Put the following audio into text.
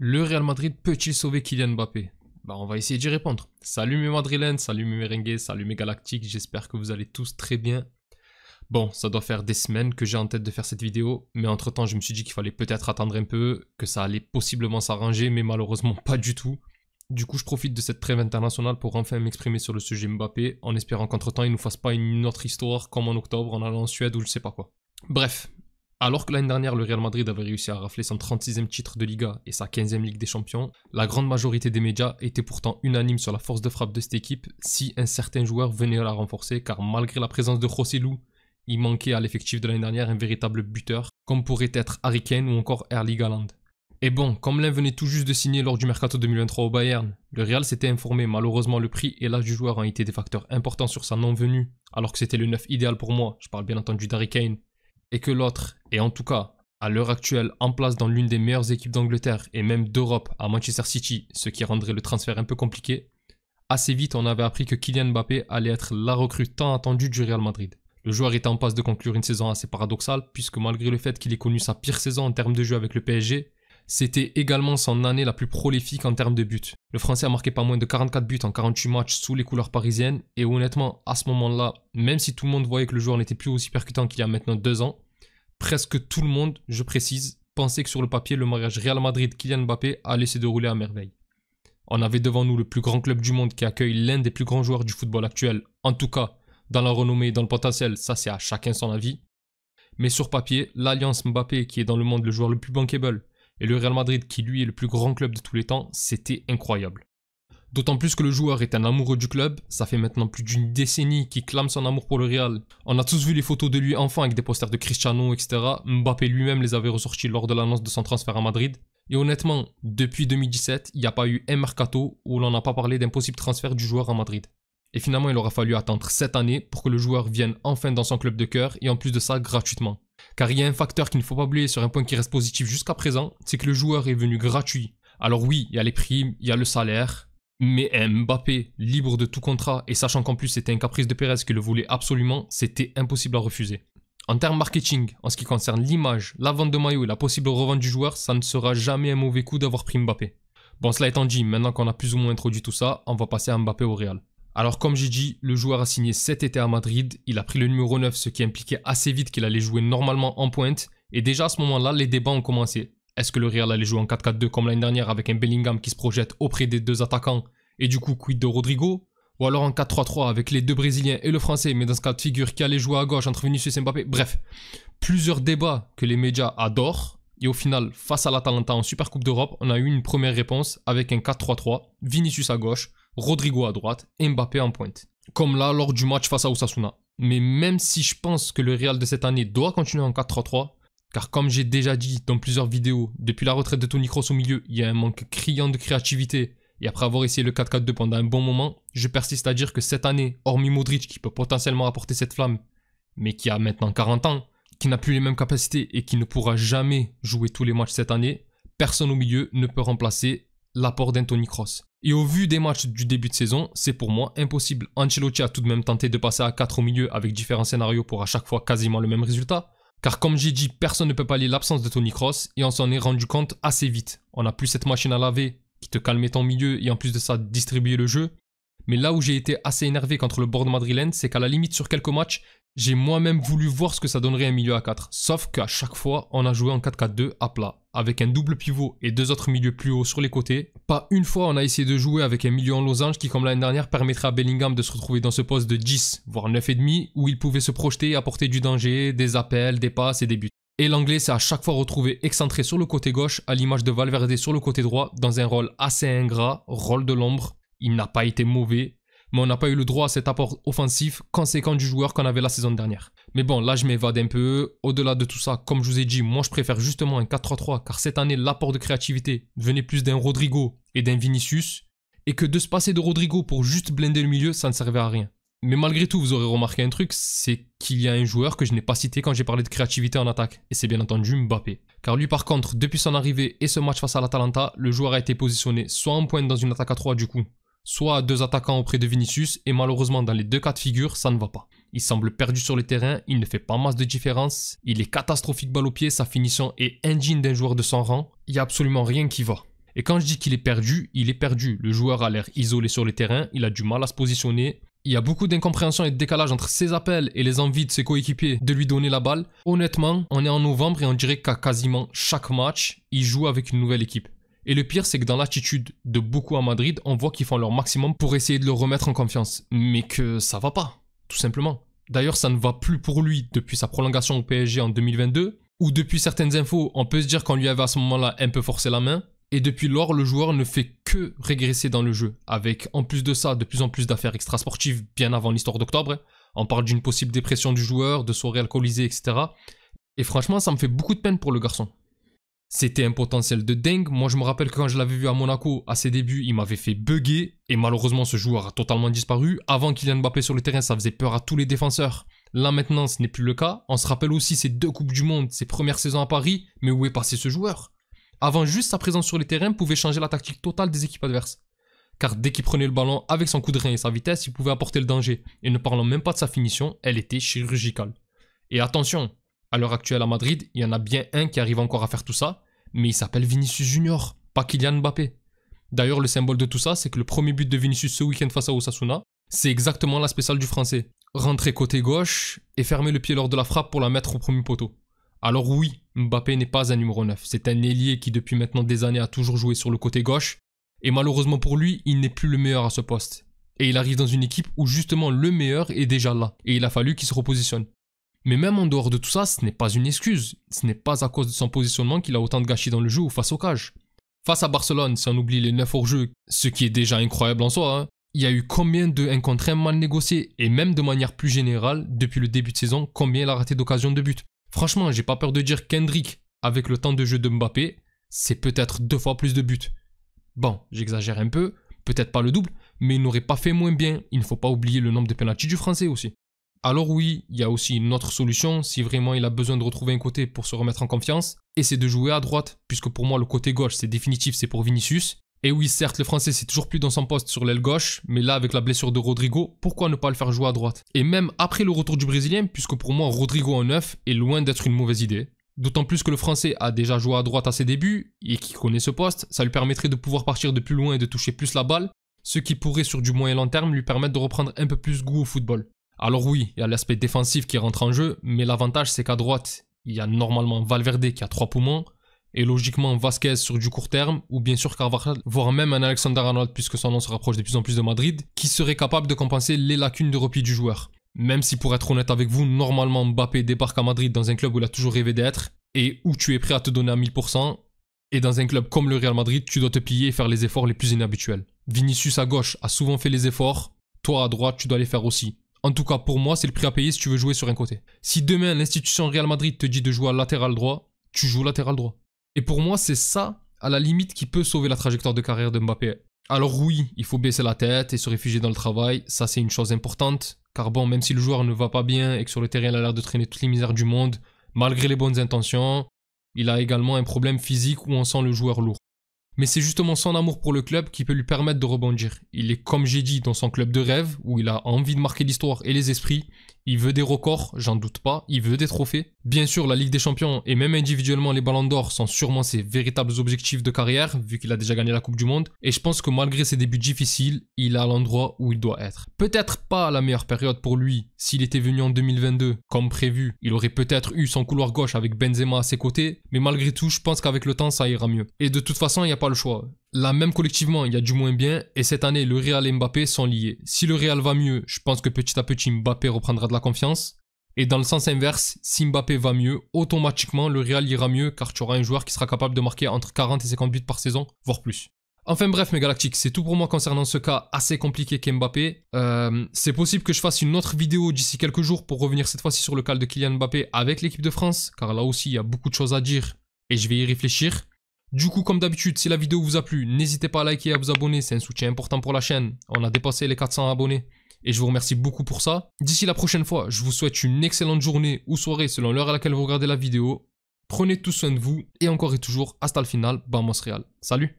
Le Real Madrid peut-il sauver Kylian Mbappé? On va essayer d'y répondre. Salut mes Madrilènes, salut mes merengues, salut mes galactiques, j'espère que vous allez tous très bien. Bon, ça doit faire des semaines que j'ai en tête de faire cette vidéo, mais entre temps je me suis dit qu'il fallait peut-être attendre un peu, que ça allait possiblement s'arranger, mais malheureusement pas du tout. Du coup je profite de cette trêve internationale pour enfin m'exprimer sur le sujet Mbappé, en espérant qu'entre temps il nous fasse pas une autre histoire comme en octobre en allant en Suède ou je sais pas quoi. Bref. Alors que l'année dernière, le Real Madrid avait réussi à rafler son 36e titre de Liga et sa 15e Ligue des Champions, la grande majorité des médias étaient pourtant unanimes sur la force de frappe de cette équipe si un certain joueur venait la renforcer, car malgré la présence de Joselu, il manquait à l'effectif de l'année dernière un véritable buteur, comme pourrait être Harry Kane ou encore Erling Haaland. Et bon, comme l'un venait tout juste de signer lors du Mercato 2023 au Bayern, le Real s'était informé, malheureusement le prix et l'âge du joueur ont été des facteurs importants sur sa non-venue, alors que c'était le neuf idéal pour moi, je parle bien entendu d'Harry Kane, et que l'autre est en tout cas, à l'heure actuelle, en place dans l'une des meilleures équipes d'Angleterre et même d'Europe à Manchester City, ce qui rendrait le transfert un peu compliqué, assez vite on avait appris que Kylian Mbappé allait être la recrue tant attendue du Real Madrid. Le joueur était en passe de conclure une saison assez paradoxale, puisque malgré le fait qu'il ait connu sa pire saison en termes de jeu avec le PSG, c'était également son année la plus prolifique en termes de buts. Le Français a marqué pas moins de 44 buts en 48 matchs sous les couleurs parisiennes, et honnêtement, à ce moment-là, même si tout le monde voyait que le joueur n'était plus aussi percutant qu'il y a maintenant 2 ans, presque tout le monde, je précise, pensait que sur le papier, le mariage Real Madrid-Kylian Mbappé allait se dérouler à merveille. On avait devant nous le plus grand club du monde qui accueille l'un des plus grands joueurs du football actuel, en tout cas, dans la renommée et dans le potentiel, ça c'est à chacun son avis. Mais sur papier, l'alliance Mbappé, qui est dans le monde le joueur le plus bankable, et le Real Madrid, qui lui est le plus grand club de tous les temps, c'était incroyable. D'autant plus que le joueur est un amoureux du club, ça fait maintenant plus d'une décennie qu'il clame son amour pour le Real. On a tous vu les photos de lui enfant avec des posters de Cristiano, etc. Mbappé lui-même les avait ressortis lors de l'annonce de son transfert à Madrid. Et honnêtement, depuis 2017, il n'y a pas eu un mercato où l'on n'a pas parlé d'un possible transfert du joueur à Madrid. Et finalement, il aura fallu attendre 7 années pour que le joueur vienne enfin dans son club de cœur, et en plus de ça, gratuitement. Car il y a un facteur qu'il ne faut pas oublier sur un point qui reste positif jusqu'à présent, c'est que le joueur est venu gratuit. Alors oui, il y a les primes, il y a le salaire, mais un Mbappé libre de tout contrat, et sachant qu'en plus c'était un caprice de Pérez qui le voulait absolument, c'était impossible à refuser. En termes marketing, en ce qui concerne l'image, la vente de maillot et la possible revente du joueur, ça ne sera jamais un mauvais coup d'avoir pris Mbappé. Bon, cela étant dit, maintenant qu'on a plus ou moins introduit tout ça, on va passer à Mbappé au Real. Alors comme j'ai dit, le joueur a signé cet été à Madrid, il a pris le numéro 9, ce qui impliquait assez vite qu'il allait jouer normalement en pointe, et déjà à ce moment-là, les débats ont commencé. Est-ce que le Real allait jouer en 4-4-2 comme l'année dernière avec un Bellingham qui se projette auprès des deux attaquants, et du coup quid de Rodrigo? Ou alors en 4-3-3 avec les deux Brésiliens et le Français, mais dans ce cas de figure qui allait jouer à gauche entre Vinicius et Mbappé? Bref, plusieurs débats que les médias adorent, et au final, face à l'Atalanta en Super Coupe d'Europe, on a eu une première réponse avec un 4-3-3, Vinicius à gauche, Rodrigo à droite et Mbappé en pointe. Comme là lors du match face à Osasuna. Mais même si je pense que le Real de cette année doit continuer en 4-3-3, car comme j'ai déjà dit dans plusieurs vidéos, depuis la retraite de Toni Kroos au milieu, il y a un manque criant de créativité, et après avoir essayé le 4-4-2 pendant un bon moment, je persiste à dire que cette année, hormis Modric qui peut potentiellement apporter cette flamme, mais qui a maintenant 40 ans, qui n'a plus les mêmes capacités et qui ne pourra jamais jouer tous les matchs cette année, personne au milieu ne peut remplacer l'apport d'un Toni Kroos. Et au vu des matchs du début de saison, c'est pour moi impossible. Ancelotti a tout de même tenté de passer à 4 au milieu avec différents scénarios pour à chaque fois quasiment le même résultat. Car comme j'ai dit, personne ne peut pallier l'absence de Toni Kroos et on s'en est rendu compte assez vite. On n'a plus cette machine à laver qui te calmait ton milieu et en plus de ça distribuer le jeu. Mais là où j'ai été assez énervé contre le board madrilène, c'est qu'à la limite sur quelques matchs, j'ai moi-même voulu voir ce que ça donnerait un milieu à 4. Sauf qu'à chaque fois, on a joué en 4-4-2 à plat, avec un double pivot et 2 autres milieux plus hauts sur les côtés. Pas une fois on a essayé de jouer avec un milieu en losange qui, comme l'année dernière, permettrait à Bellingham de se retrouver dans ce poste de 10, voire 9,5, où il pouvait se projeter et apporter du danger, des appels, des passes et des buts. Et l'anglais s'est à chaque fois retrouvé excentré sur le côté gauche, à l'image de Valverde sur le côté droit, dans un rôle assez ingrat, rôle de l'ombre. Il n'a pas été mauvais, mais on n'a pas eu le droit à cet apport offensif conséquent du joueur qu'on avait la saison dernière. Mais bon, là je m'évade un peu. Au-delà de tout ça, comme je vous ai dit, moi je préfère justement un 4-3-3, car cette année l'apport de créativité venait plus d'un Rodrigo et d'un Vinicius, et que de se passer de Rodrigo pour juste blinder le milieu, ça ne servait à rien. Mais malgré tout, vous aurez remarqué un truc, c'est qu'il y a un joueur que je n'ai pas cité quand j'ai parlé de créativité en attaque, et c'est bien entendu Mbappé. Car lui par contre, depuis son arrivée et ce match face à l'Atalanta, le joueur a été positionné soit en pointe dans une attaque à 3 du coup, soit à 2 attaquants auprès de Vinicius, et malheureusement dans les deux cas de figure, ça ne va pas. Il semble perdu sur le terrain, il ne fait pas masse de différence, il est catastrophique balle au pied, sa finition est indigne d'un joueur de son rang, il n'y a absolument rien qui va. Et quand je dis qu'il est perdu, il est perdu. Le joueur a l'air isolé sur les terrains, il a du mal à se positionner. Il y a beaucoup d'incompréhension et de décalage entre ses appels et les envies de ses coéquipiers de lui donner la balle. Honnêtement, on est en novembre et on dirait qu'à quasiment chaque match, il joue avec une nouvelle équipe. Et le pire, c'est que dans l'attitude de beaucoup à Madrid, on voit qu'ils font leur maximum pour essayer de le remettre en confiance. Mais que ça va pas, tout simplement. D'ailleurs, ça ne va plus pour lui depuis sa prolongation au PSG en 2022, où depuis certaines infos, on peut se dire qu'on lui avait à ce moment-là un peu forcé la main. Et depuis lors, le joueur ne fait que régresser dans le jeu, avec en plus de ça, de plus en plus d'affaires extrasportives bien avant l'histoire d'octobre. On parle d'une possible dépression du joueur, de soirées alcoolisées, etc. Et franchement, ça me fait beaucoup de peine pour le garçon. C'était un potentiel de dingue. Moi, je me rappelle que quand je l'avais vu à Monaco, à ses débuts, il m'avait fait bugger. Et malheureusement, ce joueur a totalement disparu. Avant Kylian Mbappé sur le terrain, ça faisait peur à tous les défenseurs. Là, maintenant, ce n'est plus le cas. On se rappelle aussi ses 2 Coupes du Monde, ses premières saisons à Paris. Mais où est passé ce joueur ? Avant, juste sa présence sur les terrains pouvait changer la tactique totale des équipes adverses. Car dès qu'il prenait le ballon avec son coup de rein et sa vitesse, il pouvait apporter le danger. Et ne parlant même pas de sa finition, elle était chirurgicale. Et attention, à l'heure actuelle à Madrid, il y en a bien un qui arrive encore à faire tout ça, mais il s'appelle Vinicius Junior, pas Kylian Mbappé. D'ailleurs, le symbole de tout ça, c'est que le premier but de Vinicius ce week-end face à Osasuna, c'est exactement la spéciale du français. Rentrer côté gauche et fermer le pied lors de la frappe pour la mettre au premier poteau. Alors oui, Mbappé n'est pas un numéro 9, c'est un ailier qui depuis maintenant des années a toujours joué sur le côté gauche, et malheureusement pour lui, il n'est plus le meilleur à ce poste. Et il arrive dans une équipe où justement le meilleur est déjà là, et il a fallu qu'il se repositionne. Mais même en dehors de tout ça, ce n'est pas une excuse, ce n'est pas à cause de son positionnement qu'il a autant de gâchis dans le jeu ou face au cage. Face à Barcelone, si on oublie les 9 hors-jeu, ce qui est déjà incroyable en soi, il y a eu combien de 1 contre 1 mal négociés, et même de manière plus générale, depuis le début de saison, combien il a raté d'occasions de but. Franchement, j'ai pas peur de dire qu'Hendrick, avec le temps de jeu de Mbappé, c'est peut-être 2 fois plus de buts. Bon, j'exagère un peu, peut-être pas le double, mais il n'aurait pas fait moins bien. Il ne faut pas oublier le nombre de pénaltys du français aussi. Alors oui, il y a aussi une autre solution, si vraiment il a besoin de retrouver un côté pour se remettre en confiance, et c'est de jouer à droite, puisque pour moi le côté gauche c'est définitif, c'est pour Vinicius. Et oui, certes, le français c'est toujours plus dans son poste sur l'aile gauche, mais là avec la blessure de Rodrigo, pourquoi ne pas le faire jouer à droite? Et même après le retour du Brésilien, puisque pour moi Rodrigo en 9 est loin d'être une mauvaise idée. D'autant plus que le français a déjà joué à droite à ses débuts, et qu'il connaît ce poste, ça lui permettrait de pouvoir partir de plus loin et de toucher plus la balle, ce qui pourrait sur du moyen long terme lui permettre de reprendre un peu plus goût au football. Alors oui, il y a l'aspect défensif qui rentre en jeu, mais l'avantage c'est qu'à droite, il y a normalement Valverde qui a 3 poumons, et logiquement Vasquez sur du court terme, ou bien sûr Carvajal, voire même un Alexander-Arnold puisque son nom se rapproche de plus en plus de Madrid, qui serait capable de compenser les lacunes de repli du joueur. Même si pour être honnête avec vous, normalement Mbappé débarque à Madrid dans un club où il a toujours rêvé d'être, et où tu es prêt à te donner à 1000%, et dans un club comme le Real Madrid, tu dois te plier et faire les efforts les plus inhabituels. Vinicius à gauche a souvent fait les efforts, toi à droite tu dois les faire aussi. En tout cas pour moi c'est le prix à payer si tu veux jouer sur un côté. Si demain l'institution Real Madrid te dit de jouer à latéral droit, tu joues latéral droit. Et pour moi, c'est ça, à la limite, qui peut sauver la trajectoire de carrière de Mbappé. Alors oui, il faut baisser la tête et se réfugier dans le travail, ça c'est une chose importante, car bon, même si le joueur ne va pas bien et que sur le terrain il a l'air de traîner toutes les misères du monde, malgré les bonnes intentions, il a également un problème physique où on sent le joueur lourd. Mais c'est justement son amour pour le club qui peut lui permettre de rebondir. Il est, comme j'ai dit, dans son club de rêve, où il a envie de marquer l'histoire et les esprits. Il veut des records, j'en doute pas, il veut des trophées. Bien sûr, la Ligue des Champions et même individuellement les Ballons d'Or sont sûrement ses véritables objectifs de carrière, vu qu'il a déjà gagné la Coupe du Monde. Et je pense que malgré ses débuts difficiles, il est à l'endroit où il doit être. Peut-être pas la meilleure période pour lui. S'il était venu en 2022, comme prévu, il aurait peut-être eu son couloir gauche avec Benzema à ses côtés. Mais malgré tout, je pense qu'avec le temps, ça ira mieux. Et de toute façon, il n'y a pas le choix. Là, même collectivement, il y a du moins bien, et cette année, le Real et Mbappé sont liés. Si le Real va mieux, je pense que petit à petit, Mbappé reprendra de la confiance. Et dans le sens inverse, si Mbappé va mieux, automatiquement, le Real ira mieux, car tu auras un joueur qui sera capable de marquer entre 40 et 50 buts par saison, voire plus. Enfin bref, mes galactiques, c'est tout pour moi concernant ce cas assez compliqué qu'est Mbappé. C'est possible que je fasse une autre vidéo d'ici quelques jours pour revenir cette fois-ci sur le cas de Kylian Mbappé avec l'équipe de France, car là aussi, il y a beaucoup de choses à dire, et je vais y réfléchir. Du coup, comme d'habitude, si la vidéo vous a plu, n'hésitez pas à liker et à vous abonner, c'est un soutien important pour la chaîne. On a dépassé les 400 abonnés et je vous remercie beaucoup pour ça. D'ici la prochaine fois, je vous souhaite une excellente journée ou soirée selon l'heure à laquelle vous regardez la vidéo. Prenez tout soin de vous et encore et toujours, hasta le final, vamos Real. Salut!